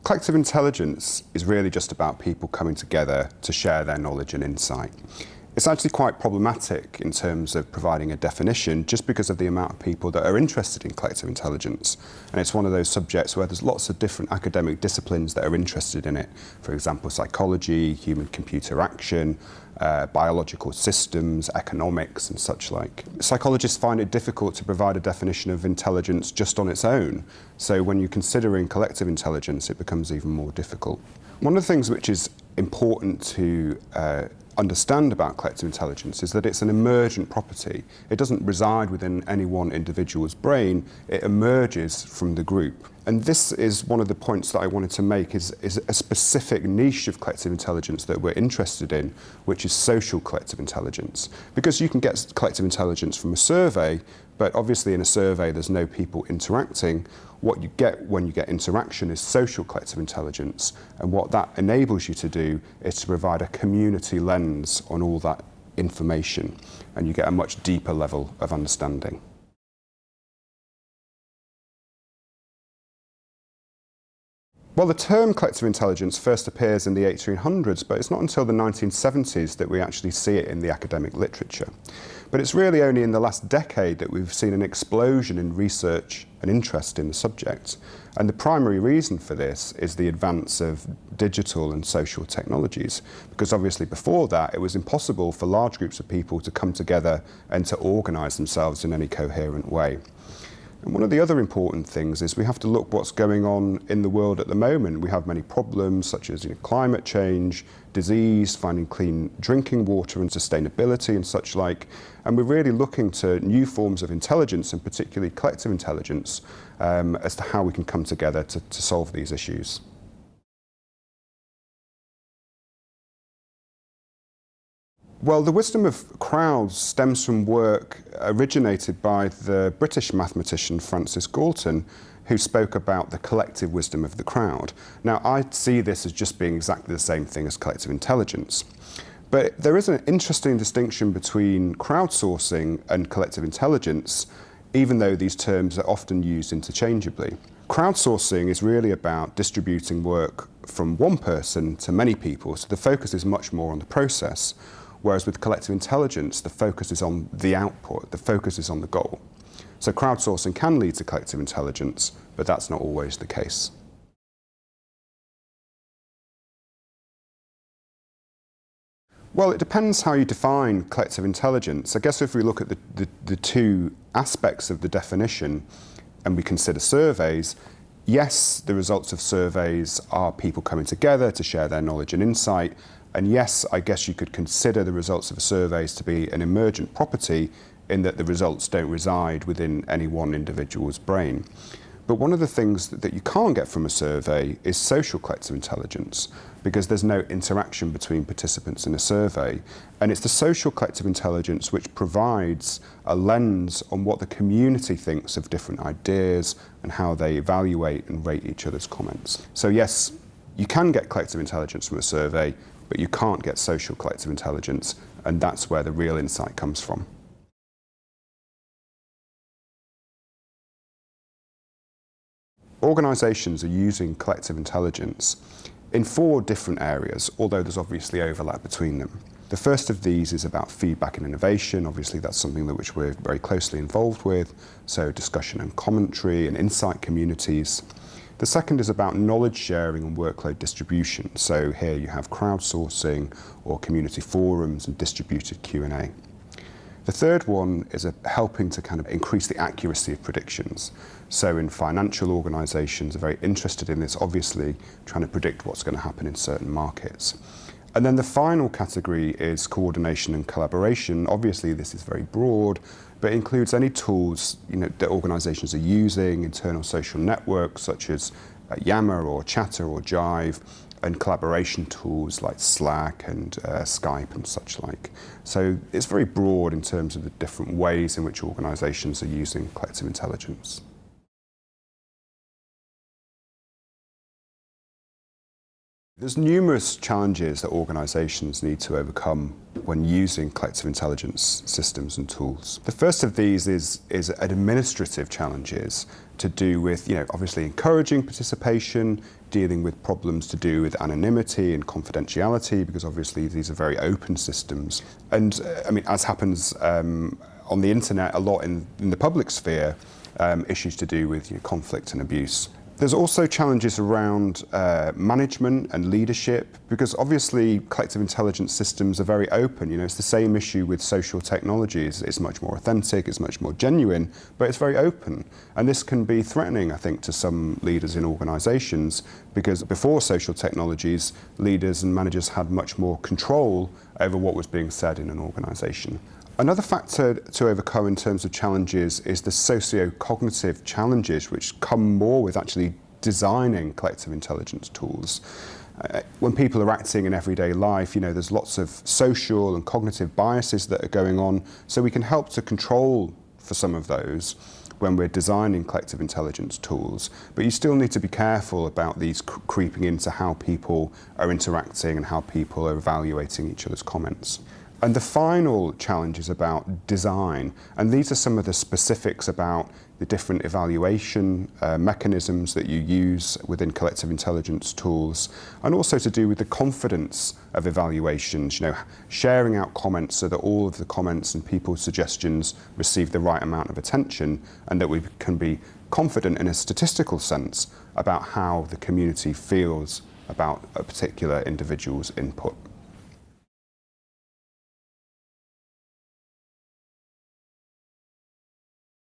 Collective intelligence is really just about people coming together to share their knowledge and insight. It's actually quite problematic in terms of providing a definition just because of the amount of people that are interested in collective intelligence. And it's one of those subjects where there's lots of different academic disciplines that are interested in it. For example, psychology, human-computer action, biological systems, economics and such like. Psychologists find it difficult to provide a definition of intelligence just on its own. So when you're considering collective intelligence, it becomes even more difficult. One of the things which is important to understand about collective intelligence is that it's an emergent property. It doesn't reside within any one individual's brain, it emerges from the group. And this is one of the points that I wanted to make is a specific niche of collective intelligence that we're interested in, which is social collective intelligence. Because you can get collective intelligence from a survey, but obviously in a survey there's no people interacting. What you get when you get interaction is social collective intelligence, and what that enables you to do is to provide a community lens on all that information, and you get a much deeper level of understanding. Well, the term collective intelligence first appears in the 1800s, but it's not until the 1970s that we actually see it in the academic literature. But it's really only in the last decade that we've seen an explosion in research and interest in the subject. And the primary reason for this is the advance of digital and social technologies, because obviously before that it was impossible for large groups of people to come together and to organise themselves in any coherent way. And one of the other important things is we have to look what's going on in the world at the moment. We have many problems such as climate change, disease, finding clean drinking water and sustainability and such like. And we're really looking to new forms of intelligence, and particularly collective intelligence, as to how we can come together to solve these issues. Well, the wisdom of crowds stems from work originated by the British mathematician Francis Galton, who spoke about the collective wisdom of the crowd. Now, I see this as just being exactly the same thing as collective intelligence. But there is an interesting distinction between crowdsourcing and collective intelligence, even though these terms are often used interchangeably. Crowdsourcing is really about distributing work from one person to many people, so the focus is much more on the process. Whereas with collective intelligence, the focus is on the output, the focus is on the goal. So crowdsourcing can lead to collective intelligence, but that's not always the case. Well, it depends how you define collective intelligence. I guess if we look at the two aspects of the definition and we consider surveys, yes, the results of surveys are people coming together to share their knowledge and insight. And yes, I guess you could consider the results of surveys to be an emergent property in that the results don't reside within any one individual's brain. But one of the things that you can't get from a survey is social collective intelligence, because there's no interaction between participants in a survey. And it's the social collective intelligence which provides a lens on what the community thinks of different ideas and how they evaluate and rate each other's comments. So yes, you can get collective intelligence from a survey, but you can't get social collective intelligence, and that's where the real insight comes from. Organisations are using collective intelligence in 4 different areas, although there's obviously overlap between them. The first of these is about feedback and innovation. Obviously that's something which we're very closely involved with, so discussion and commentary and insight communities. The second is about knowledge sharing and workload distribution. So here you have crowdsourcing or community forums and distributed Q&A. The third one is helping to kind of increase the accuracy of predictions. So in financial organisations are very interested in this, obviously trying to predict what's going to happen in certain markets. And then the final category is coordination and collaboration. Obviously this is very broad, but it includes any tools that organisations are using, internal social networks such as Yammer or Chatter or Jive, and collaboration tools like Slack and Skype and such like. So it's very broad in terms of the different ways in which organisations are using collective intelligence. There's numerous challenges that organisations need to overcome when using collective intelligence systems and tools. The first of these is administrative challenges to do with, obviously encouraging participation, dealing with problems to do with anonymity and confidentiality, because obviously these are very open systems. And as happens on the internet a lot in the public sphere, issues to do with conflict and abuse. There's also challenges around management and leadership, because obviously collective intelligence systems are very open. It's the same issue with social technologies. It's much more authentic, it's much more genuine, but it's very open. And this can be threatening, I think, to some leaders in organisations, because before social technologies, leaders and managers had much more control over what was being said in an organisation. Another factor to overcome in terms of challenges is the socio-cognitive challenges, which come more with actually designing collective intelligence tools. When people are acting in everyday life, there's lots of social and cognitive biases that are going on, so we can help to control for some of those when we're designing collective intelligence tools. But you still need to be careful about these creeping into how people are interacting and how people are evaluating each other's comments. And the final challenge is about design, and these are some of the specifics about the different evaluation mechanisms that you use within collective intelligence tools, and also to do with the confidence of evaluations, sharing out comments so that all of the comments and people's suggestions receive the right amount of attention, and that we can be confident in a statistical sense about how the community feels about a particular individual's input.